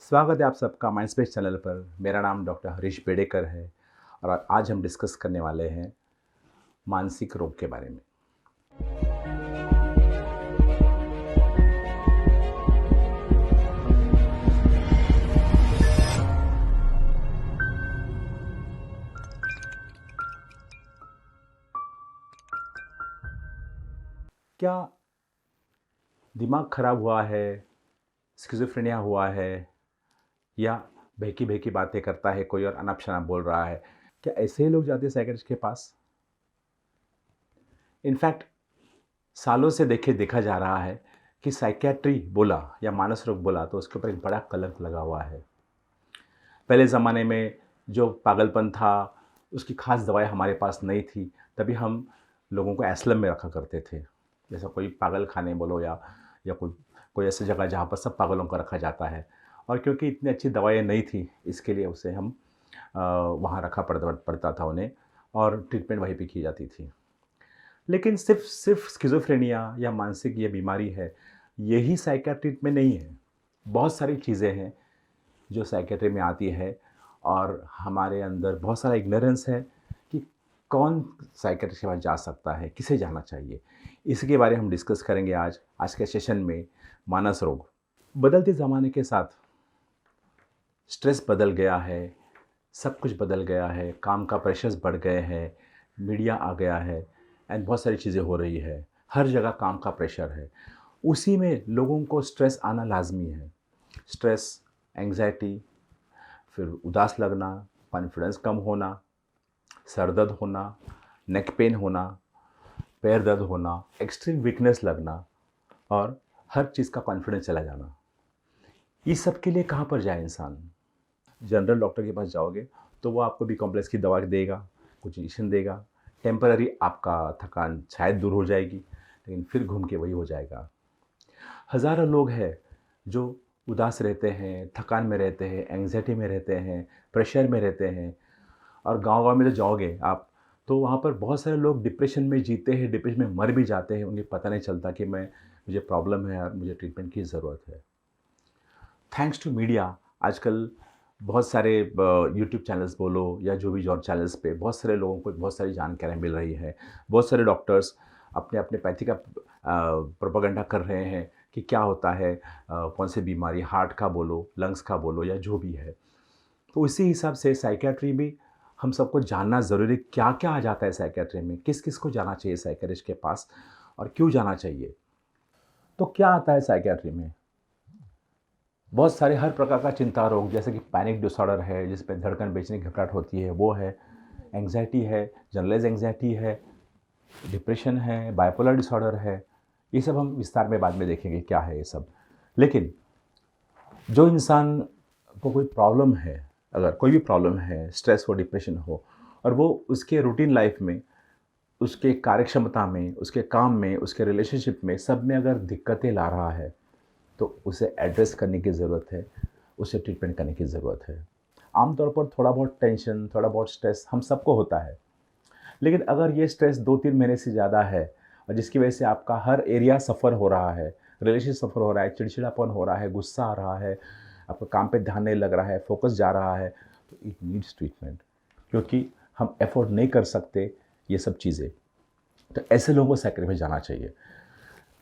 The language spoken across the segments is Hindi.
स्वागत है आप सबका माइंडस्पेस चैनल पर। मेरा नाम डॉक्टर हरीश बेडेकर है और आज हम डिस्कस करने वाले हैं मानसिक रोग के बारे में। क्या दिमाग खराब हुआ है, स्किज़ोफ्रेनिया हुआ है या बहकी-बहकी बातें करता है कोई और अनाप-शनाप बोल रहा है, क्या ऐसे ही लोग जाते हैं साइकियाट्रिस्ट के पास? इनफैक्ट सालों से देखा जा रहा है कि साइकियाट्री बोला या मानस रोग बोला तो उसके ऊपर एक बड़ा कलंक लगा हुआ है। पहले ज़माने में जो पागलपन था, उसकी ख़ास दवाई हमारे पास नहीं थी, तभी हम लोगों को एस्लम में रखा करते थे। जैसा कोई पागल खाने बोलो या कोई कोई ऐसी जगह जहाँ पर सब पागलों को रखा जाता है। और क्योंकि इतनी अच्छी दवाइयाँ नहीं थी, इसके लिए उसे हम वहाँ रखा पड़ता था उन्हें, और ट्रीटमेंट वहीं पे की जाती थी। लेकिन सिर्फ़ स्किज़ोफ्रेनिया या मानसिक ये बीमारी है, यही साइकियाट्री में नहीं है। बहुत सारी चीज़ें हैं जो साइकियाट्री में आती है और हमारे अंदर बहुत सारा इग्नोरेंस है कि कौन साइकियाट्रिस्ट के पास जा सकता है, किसे जाना चाहिए। इसी के बारे में हम डिस्कस करेंगे आज के सेशन में। मानस रोग बदलते ज़माने के साथ स्ट्रेस बदल गया है, सब कुछ बदल गया है, काम का प्रेशर्स बढ़ गए हैं, मीडिया आ गया है एंड बहुत सारी चीज़ें हो रही है। हर जगह काम का प्रेशर है, उसी में लोगों को स्ट्रेस आना लाजमी है। स्ट्रेस, एंग्जाइटी, फिर उदास लगना, कॉन्फिडेंस कम होना, सर दर्द होना, नेक पेन होना, पैर दर्द होना, एक्सट्रीम वीकनेस लगना और हर चीज़ का कॉन्फिडेंस चला जाना। इस सब के लिए कहाँ पर जाए इंसान? जनरल डॉक्टर के पास जाओगे तो वो आपको बी कॉम्प्लेक्स की दवा देगा, कुछ इंजेक्शन देगा, टेम्पररी आपका थकान शायद दूर हो जाएगी, लेकिन फिर घूम के वही हो जाएगा। हज़ारों लोग हैं जो उदास रहते हैं, थकान में रहते हैं, एंग्जायटी में रहते हैं, प्रेशर में रहते हैं। और गाँव-गाँव में तो जाओगे आप, तो वहाँ पर बहुत सारे लोग डिप्रेशन में जीते हैं, डिप्रेशन में मर भी जाते हैं। उन्हें पता नहीं चलता कि मुझे प्रॉब्लम है और मुझे ट्रीटमेंट की ज़रूरत है। थैंक्स टू मीडिया आजकल बहुत सारे यूट्यूब चैनल्स बोलो या जो भी जॉन चैनल्स पे बहुत सारे लोगों को बहुत सारी जानकारियाँ मिल रही है। बहुत सारे डॉक्टर्स अपने पैथी का प्रोपेगेंडा कर रहे हैं कि क्या होता है, कौन सी बीमारी, हार्ट का बोलो, लंग्स का बोलो या जो भी है। तो इसी हिसाब से साइकियाट्री भी हम सबको जानना ज़रूरी, क्या-क्या आ जाता है साइकियाट्री में, किस-किस को जाना चाहिए साइकियाट्रिस्ट के पास और क्यों जाना चाहिए। तो क्या आता है साइकियाट्री में? बहुत सारे हर प्रकार का चिंता रोग, जैसे कि पैनिक डिसऑर्डर है जिसमें धड़कन बेचैनी घबराहट होती है वो है, एंग्जायटी है, जनरलाइज़ एंग्जायटी है, डिप्रेशन है, बाइपोलर डिसऑर्डर है। ये सब हम विस्तार में बाद में देखेंगे क्या है ये सब। लेकिन जो इंसान को कोई प्रॉब्लम है, अगर कोई भी प्रॉब्लम है, स्ट्रेस हो, डिप्रेशन हो, और वो उसके रूटीन लाइफ में, उसके कार्यक्षमता में, उसके काम में, उसके रिलेशनशिप में, सब में अगर दिक्कतें ला रहा है, तो उसे एड्रेस करने की ज़रूरत है, उसे ट्रीटमेंट करने की ज़रूरत है। आमतौर पर थोड़ा बहुत टेंशन, थोड़ा बहुत स्ट्रेस हम सबको होता है, लेकिन अगर ये स्ट्रेस 2-3 महीने से ज़्यादा है और जिसकी वजह से आपका हर एरिया सफ़र हो रहा है, रिलेशन सफ़र हो रहा है, चिड़चिड़ापन हो रहा है, गुस्सा आ रहा है, आपका काम पे ध्यान नहीं लग रहा है, फोकस जा रहा है, तो इट नीड्स ट्रीटमेंट, क्योंकि हम अफोर्ड नहीं कर सकते ये सब चीज़ें। तो ऐसे लोगों को साइकियाट्री में जाना चाहिए।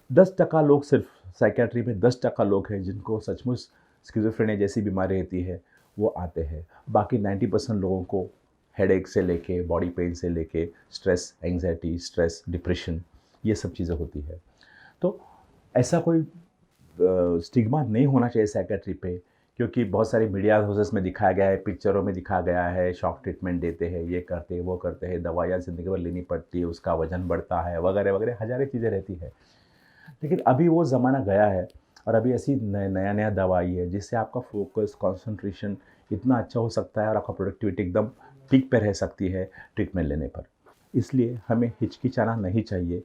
10% लोग, सिर्फ साइकियाट्री में 10% लोग हैं जिनको सचमुच स्किज़ोफ्रेनिया जैसी बीमारी रहती है, वो आते हैं। बाकी 90% लोगों को हेडेक से लेके, बॉडी पेन से लेके, स्ट्रेस, एंग्जायटी, स्ट्रेस, डिप्रेशन, ये सब चीज़ें होती है। तो ऐसा कोई स्टिग्मा नहीं होना चाहिए साइकियाट्री पे, क्योंकि बहुत सारी मीडिया हाउसेस में दिखाया गया है, पिक्चरों में दिखाया गया है, शॉक ट्रीटमेंट देते हैं, ये करते हैं, वो करते हैं, दवाइयाँ ज़िंदगी भर लेनी पड़ती है, उसका वज़न बढ़ता है, वगैरह-वगैरह हज़ारों चीज़ें रहती है। लेकिन अभी वो ज़माना गया है और अभी ऐसी नया-नया दवा आई है जिससे आपका फ़ोकस, कंसंट्रेशन इतना अच्छा हो सकता है और आपका प्रोडक्टिविटी एकदम पीक पे रह सकती है ट्रीटमेंट लेने पर। इसलिए हमें हिचकिचाना नहीं चाहिए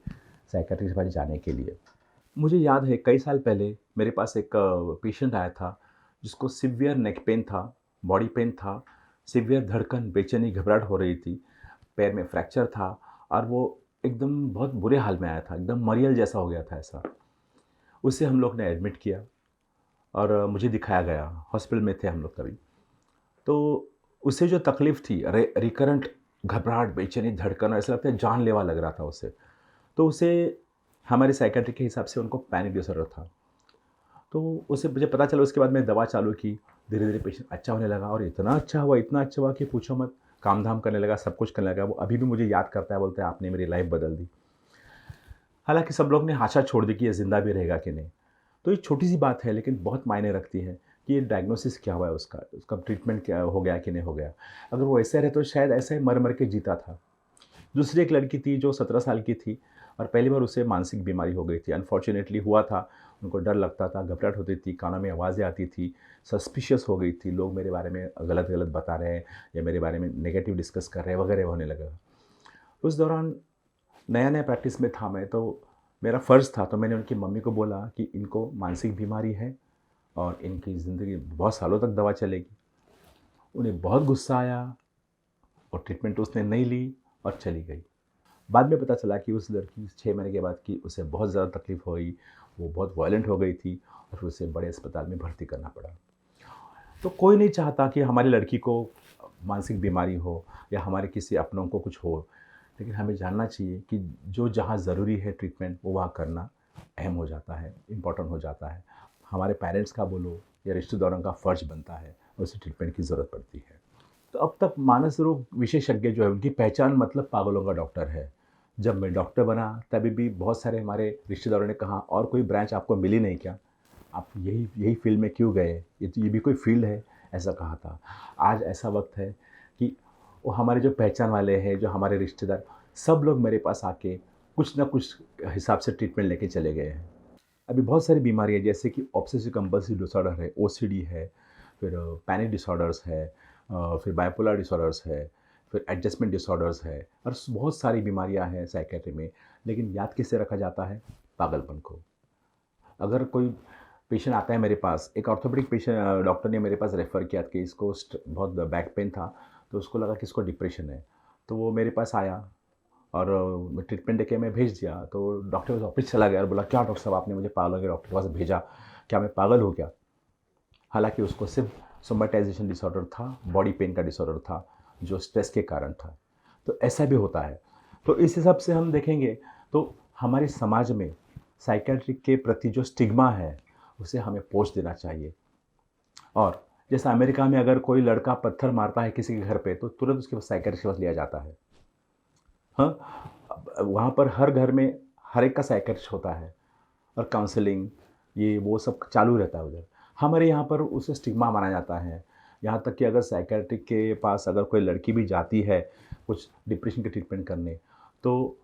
साइकियाट्रिस्ट के पास जाने के लिए। मुझे याद है कई साल पहले मेरे पास एक पेशेंट आया था जिसको सीवियर नेक पेन था, बॉडी पेन था, सीवियर धड़कन, बेचैनी, घबराहट हो रही थी, पैर में फ्रैक्चर था और वो एकदम बहुत बुरे हाल में आया था, एकदम मरियल जैसा हो गया था ऐसा। उसे हम लोग ने एडमिट किया और मुझे दिखाया गया, हॉस्पिटल में थे हम लोग तभी। तो उसे जो तकलीफ़ थी, रिकरेंट घबराहट, बेचैनी, धड़कन, ऐसा लगता है जानलेवा लग रहा था उसे। तो उसे हमारे साइकियाट्री के हिसाब से उनको पैनिक डिसऑर्डर था। तो उसे मुझे पता चला, उसके बाद मैंने दवा चालू की, धीरे-धीरे पेशेंट अच्छा होने लगा और इतना अच्छा हुआ कि पूछो मत। काम-धाम करने लगा, सब कुछ करने लगा। वो अभी भी मुझे याद करता है, बोलता है आपने मेरी लाइफ़ बदल दी। हालाँकि सब लोग ने आशा छोड़ दी कि ये ज़िंदा भी रहेगा कि नहीं। तो ये छोटी-सी बात है लेकिन बहुत मायने रखती है कि ये डायग्नोसिस क्या हुआ है उसका, उसका ट्रीटमेंट क्या हो गया कि नहीं हो गया। अगर वो ऐसे रहे तो शायद ऐसे ही मर-मर के जीता था। दूसरी एक लड़की थी जो 17 साल की थी और पहली बार उसे मानसिक बीमारी हो गई थी। अनफॉर्च्युनेटली हुआ था, उनको डर लगता था, घबराहट होती थी, कानों में आवाज़ें आती थी, सस्पिशियस हो गई थी, लोग मेरे बारे में गलत-गलत बता रहे हैं या मेरे बारे में नेगेटिव डिस्कस कर रहे हैं वगैरह होने लगा। उस दौरान नया-नया प्रैक्टिस में था मैं, तो मेरा फ़र्ज़ था, तो मैंने उनकी मम्मी को बोला कि इनको मानसिक बीमारी है और इनकी ज़िंदगी बहुत सालों तक दवा चलेगी। उन्हें बहुत गुस्सा आया और ट्रीटमेंट उसने नहीं ली और चली गई। बाद में पता चला कि उस लड़की 6 महीने के बाद कि उसे बहुत ज़्यादा तकलीफ़ हुई, वो बहुत वायलेंट हो गई थी और फिर उसे बड़े अस्पताल में भर्ती करना पड़ा। तो कोई नहीं चाहता कि हमारी लड़की को मानसिक बीमारी हो या हमारे किसी अपनों को कुछ हो, लेकिन हमें जानना चाहिए कि जो जहाँ ज़रूरी है ट्रीटमेंट, वो वहाँ करना अहम हो जाता है, इम्पोर्टेंट हो जाता है। हमारे पेरेंट्स का बोलो या रिश्तेदारों का फ़र्ज़ बनता है और उसे ट्रीटमेंट की ज़रूरत पड़ती है। तो अब तक मानस रोग विशेषज्ञ जो है उनकी पहचान मतलब पागलों का डॉक्टर है। जब मैं डॉक्टर बना तभी भी बहुत सारे हमारे रिश्तेदारों ने कहा, और कोई ब्रांच आपको मिली नहीं क्या? आप यही यही फ़ील्ड में क्यों गए? ये भी कोई फ़ील्ड है? ऐसा कहा था। आज ऐसा वक़्त है कि वो हमारे जो पहचान वाले हैं, जो हमारे रिश्तेदार, सब लोग मेरे पास आके कुछ न कुछ हिसाब से ट्रीटमेंट लेके चले गए हैं। अभी बहुत सारी बीमारियाँ जैसे कि ऑब्सेसिव कंपल्सिव डिसऑर्डर है, ओसीडी है, फिर पैनिक डिसऑर्डर्स है, फिर बाइपोलर डिसऑर्डर्स है, फिर एडजस्टमेंट डिसऑर्डर्स है और बहुत सारी बीमारियाँ हैं साइकियाट्री में। लेकिन याद किससे रखा जाता है? पागलपन को। अगर कोई पेशेंट आता है मेरे पास, एक ऑर्थोपेडिक पेशेंट डॉक्टर ने मेरे पास रेफ़र किया कि इसको बहुत बैक पेन था, तो उसको लगा कि इसको डिप्रेशन है। तो वो मेरे पास आया और ट्रीटमेंट देके मैं भेज दिया। तो डॉक्टर के ऑफिस चला गया और बोला, क्या डॉक्टर साहब आपने मुझे पागल के डॉक्टर के पास भेजा, क्या मैं पागल हूँ क्या? हालाँकि उसको सिर्फ़ सोमैटाइज़ेशन डिसऑर्डर था, बॉडी पेन का डिसऑर्डर था, जो स्ट्रेस के कारण था। तो ऐसा भी होता है। तो इस हिसाब से हम देखेंगे तो हमारे समाज में साइकियाट्री के प्रति जो स्टिग्मा है, उसे हमें पोंछ देना चाहिए। और जैसे अमेरिका में अगर कोई लड़का पत्थर मारता है किसी के घर पे, तो तुरंत उसके पास साइकियाट्रिस्ट के पास लिया जाता है। हाँ, वहाँ पर हर घर में हर एक का साइकियाट्रिस्ट होता है और काउंसलिंग ये वो सब चालू रहता है उधर। हमारे यहाँ पर उसे स्टिग्मा माना जाता है। यहाँ तक कि अगर साइकियाट्रिक के पास अगर कोई लड़की भी जाती है कुछ डिप्रेशन के ट्रीटमेंट करने, तो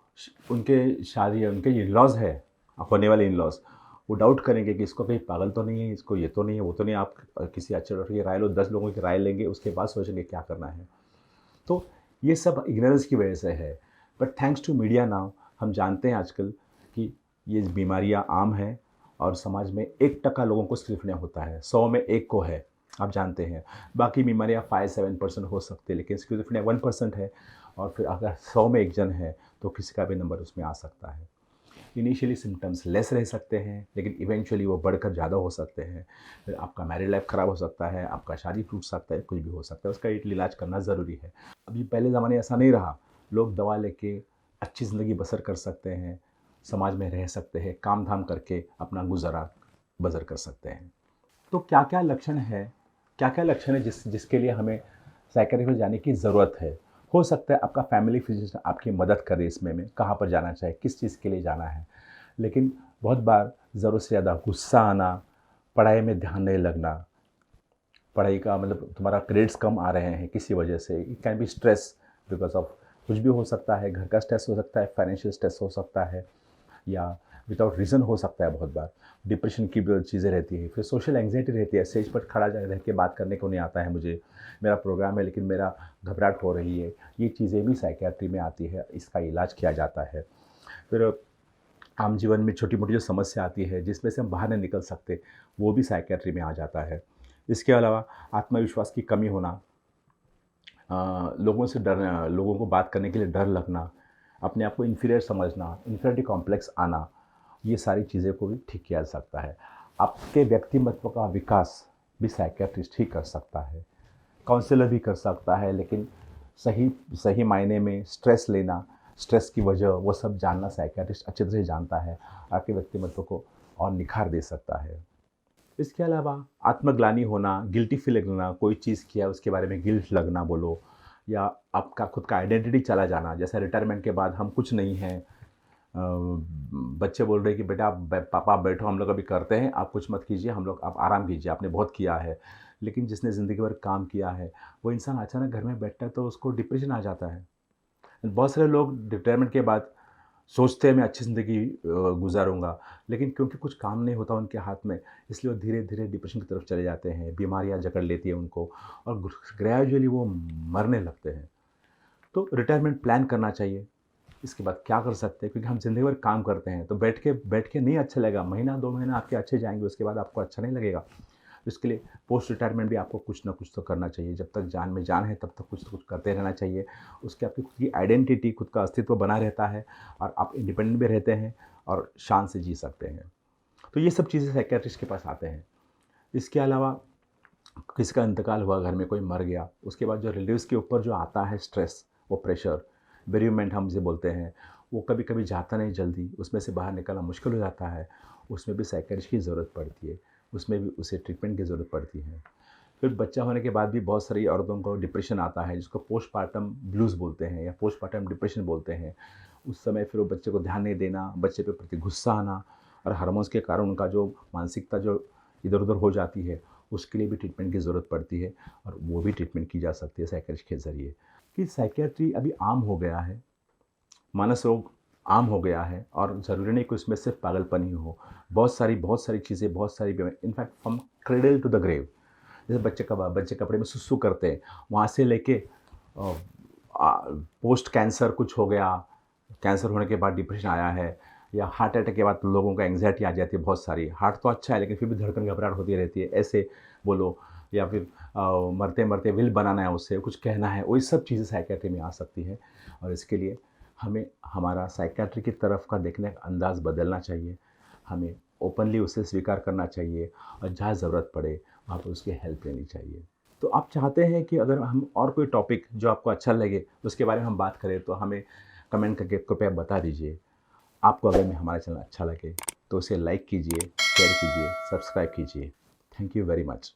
उनके शादी उनके इन-लॉज़ है, होने वाले इन-लॉज़, वो डाउट करेंगे कि इसको कहीं पागल तो नहीं है, इसको ये तो नहीं है, वो तो नहीं है। आप किसी अच्छे डॉक्टर की राय लो, 10 लोगों की राय लेंगे, उसके बाद सोचेंगे क्या करना है। तो ये सब इग्नोरेंस की वजह से है। But thanks to media now हम जानते हैं आजकल कि ये बीमारियाँ आम हैं और समाज में 1% लोगों को स्किज़ोफ्रेनिया होता है, 100 में 1 को है, आप जानते हैं। बाकी बीमारियाँ 5-7% हो सकती है, लेकिन स्किज़ोफ्रेनिया 1% है और फिर अगर 100 में 1 जन है, तो किसी का भी नंबर उसमें आ सकता है। इनिशियली सिम्पटम्स लेस रह सकते हैं, लेकिन इवेंचुअली वो बढ़कर ज़्यादा हो सकते हैं। फिर आपका मैरिड लाइफ ख़राब हो सकता है, आपका शादी टूट सकता है, कुछ भी हो सकता है। उसका इलाज करना ज़रूरी है। अभी पहले ज़माने ऐसा नहीं रहा। लोग दवा लेके अच्छी ज़िंदगी बसर कर सकते हैं, समाज में रह सकते हैं, काम-धाम करके अपना गुज़ारा बसर कर सकते हैं। तो क्या-क्या लक्षण है, क्या-क्या लक्षण है जिसके लिए हमें साइकियाट्रिस्ट में जाने की ज़रूरत है? हो सकता है आपका फैमिली फिजिशियन आपकी मदद करे इसमें कहाँ पर जाना चाहिए, किस चीज़ के लिए जाना है। लेकिन बहुत बार ज़रूरत से ज़्यादा गुस्सा आना, पढ़ाई में ध्यान नहीं लगना, पढ़ाई का मतलब तुम्हारा ग्रेड्स कम आ रहे हैं किसी वजह से, it can be stress because of कुछ भी हो सकता है, घर का स्ट्रेस हो सकता है, फाइनेंशियल स्ट्रेस हो सकता है या विदाउट रीज़न हो सकता है बहुत बार। डिप्रेशन की भी चीज़ें रहती हैं, फिर सोशल एंग्जायटी रहती है, स्टेज पर खड़ा रह के बात करने को नहीं आता है मुझे, मेरा प्रोग्राम है लेकिन मेरा घबराहट हो रही है, ये चीज़ें भी साइकियाट्री में आती है, इसका इलाज किया जाता है। फिर आम जीवन में छोटी-मोटी जो समस्या आती है, जिसमें से हम बाहर नहीं निकल सकते, वो भी साइकियाट्री में आ जाता है। इसके अलावा आत्मविश्वास की कमी होना, लोगों से डरना, लोगों को बात करने के लिए डर लगना, अपने आप को इन्फीरियर समझना, इन्फीरियरिटी कॉम्प्लेक्स आना, ये सारी चीज़ें को भी ठीक किया जा सकता है। आपके व्यक्तिमत्व का विकास भी साइकियाट्रिस्ट ही कर सकता है, काउंसलर भी कर सकता है, लेकिन सही सही मायने में स्ट्रेस लेना, स्ट्रेस की वजह वो सब जानना साइकियाट्रिस्ट अच्छी तरह से जानता है, आपके व्यक्तिमत्व को और निखार दे सकता है। इसके अलावा आत्मग्लानि होना, गिल्टी फील लगना, कोई चीज़ किया उसके बारे में गिल्ट लगना बोलो, या आपका खुद का आइडेंटिटी चला जाना, जैसे रिटायरमेंट के बाद हम कुछ नहीं हैं, बच्चे बोल रहे हैं कि बेटा पापा आप बैठो, हम लोग अभी करते हैं, आप कुछ मत कीजिए, हम लोग आप आराम कीजिए, आपने बहुत किया है। लेकिन जिसने ज़िंदगी भर काम किया है वो इंसान अचानक घर में बैठता है तो उसको डिप्रेशन आ जाता है। बहुत सारे लोग रिटायरमेंट के बाद सोचते हैं मैं अच्छी ज़िंदगी गुजारूँगा, लेकिन क्योंकि कुछ काम नहीं होता उनके हाथ में, इसलिए वो धीरे-धीरे डिप्रेशन की तरफ चले जाते हैं, बीमारियाँ जकड़ लेती हैं उनको और ग्रेजुअली वो मरने लगते हैं। तो रिटायरमेंट प्लान करना चाहिए। इसके बाद क्या कर सकते हैं, क्योंकि हम ज़िंदगी भर काम करते हैं, तो बैठ के नहीं अच्छा लगेगा, महीना 2 महीना आपके अच्छे जाएँगे, उसके बाद आपको अच्छा नहीं लगेगा। इसके लिए पोस्ट रिटायरमेंट भी आपको कुछ ना कुछ तो करना चाहिए। जब तक जान में जान है तब तक कुछ ना कुछ करते रहना चाहिए। उसके आपकी खुद की आइडेंटिटी, खुद का अस्तित्व बना रहता है और आप इंडिपेंडेंट भी रहते हैं और शान से जी सकते हैं। तो ये सब चीज़ें साइकियाट्रिस्ट के पास आते हैं। इसके अलावा किसी का इंतकाल हुआ, घर में कोई मर गया, उसके बाद जो रिलेटिव्स के ऊपर जो आता है स्ट्रेस, वो प्रेशर, बेरीमेंट हम जिसे बोलते हैं, वो कभी-कभी जाता नहीं जल्दी, उसमें से बाहर निकलना मुश्किल हो जाता है। उसमें भी साइकियाट्रिस्ट की ज़रूरत पड़ती है, उसमें भी उसे ट्रीटमेंट की ज़रूरत पड़ती है। फिर बच्चा होने के बाद भी बहुत सारी औरतों को डिप्रेशन आता है, जिसको पोस्टपार्टम ब्लूज़ बोलते हैं या पोस्टपार्टम डिप्रेशन बोलते हैं। उस समय फिर वो बच्चे को ध्यान नहीं देना, बच्चे पे प्रति गुस्सा आना और हार्मोन्स के कारण उनका जो मानसिकता जो इधर-उधर हो जाती है, उसके लिए भी ट्रीटमेंट की ज़रूरत पड़ती है और वो भी ट्रीटमेंट की जा सकती है साइकियाट्रिस्ट के ज़रिए। कि साइकियाट्री अभी आम हो गया है, मानस रोग आम हो गया है और ज़रूरी नहीं कि उसमें सिर्फ पागलपन ही हो। बहुत सारी चीज़ें, बहुत सारी बीमारी, in fact from cradle to the grave, जैसे बच्चे कपड़े में सुसु करते हैं, वहाँ से लेके पोस्ट कैंसर कुछ हो गया, कैंसर होने के बाद डिप्रेशन आया है, या हार्ट अटैक के बाद लोगों को एंग्जायटी आ जाती है बहुत सारी। हार्ट तो अच्छा है लेकिन फिर भी धड़कन घबराहट होती रहती है, ऐसे बोलो, या फिर मरते-मरते विल बनाना है उससे, कुछ कहना है, वही सब चीज़ें साइकियाट्री में आ सकती है। और इसके लिए हमें हमारा साइकियाट्री की तरफ का देखने का अंदाज़ बदलना चाहिए। हमें ओपनली उसे स्वीकार करना चाहिए और जहाँ ज़रूरत पड़े वहाँ पर उसकी हेल्प लेनी चाहिए। तो आप चाहते हैं कि अगर हम और कोई टॉपिक जो आपको अच्छा लगे उसके बारे में हम बात करें, तो हमें कमेंट करके कृपया बता दीजिए। आपको अगर में हमारा चैनल अच्छा लगे तो उसे लाइक कीजिए, शेयर कीजिए, सब्सक्राइब कीजिए। Thank you very much.